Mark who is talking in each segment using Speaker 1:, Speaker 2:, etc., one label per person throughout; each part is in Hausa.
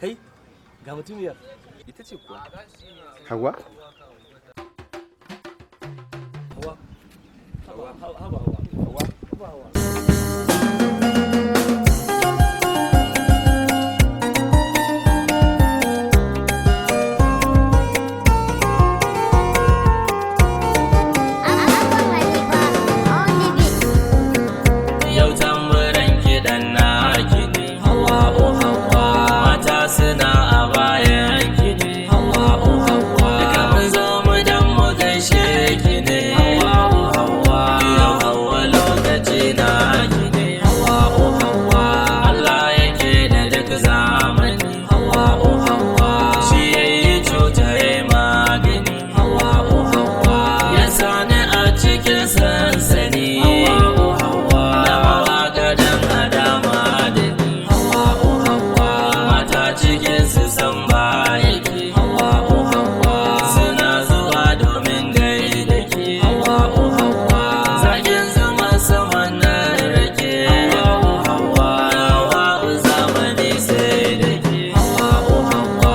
Speaker 1: Kai, ga mutumiyar ita ce kuwa.
Speaker 2: Hawa?
Speaker 1: Hawa. Hawa. Hawa. Hawa. Hawa.
Speaker 3: Yau tamburan kiɗan naki ne, Hawwa'u Hawwa. Mata suna a bayan ki ne, Hawwa'u Hawwa. Duka mun zo mu dan mu gaishe ki ne, Hawwa'u Hawwa. Yau Hawwa lokaci naki ne, Hawwa'u Hawwa. Allah yake da duk zamani, Hawwa'u Hawwa. Shi yayi cuta yayi magani, Hawwa'u Hawwa. Ya sani a cikin sansani, Hawwa'u Hawwa. Da mawaƙa dan adama da ni, Hawwa'u Hawwa. Mata cikin su san ba yake, Hawwa'u Hawwa. Suna zuwa domin gaida ke, Hawwa'u Hawwa. Zakin zuma saman nan rake, Hawwa'u Hawwa. Hawwa'u zamani sai da ke, Hawwa'u Hawwa.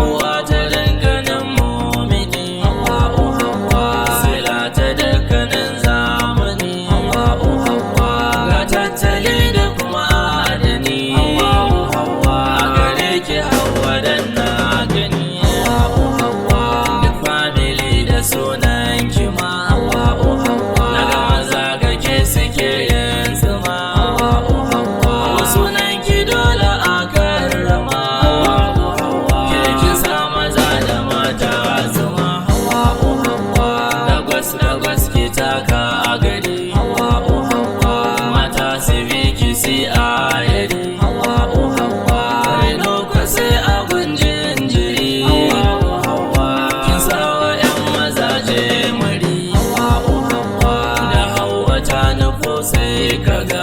Speaker 3: Uwa ta dukkanin mumini, Hawwa'u Hawwa. Sila ta dukkanin zamani, Hawwa'u Hawwa. Ga tattali da kuma adani, Hawwa'u Hawwa. A gare ki Hawwa dan na gani, Hawwa'u Hawwa. Duk family da sunan ki ma, Hawwa'u Hawwa. Na ga maza ga ke suke yin tsuma, Hawwa'u Hawwa. Sunan ki dole a karrama, Hawwa'u Hawwa. Ke kin sa maza da mata zuma, Hawwa'u Hawwa. Dagwas ki taka a gari, Hawwa'u Hawwa. Mata su bi ki si a yari, Hawwa'u Hawwa. Reno ku sai a gunjin jiri, Hawwa'u Hawwa. Kin sa wa 'yan mazaje mari, Hawwa'u Hawwa. Da Hawwa ta nufo sai kaga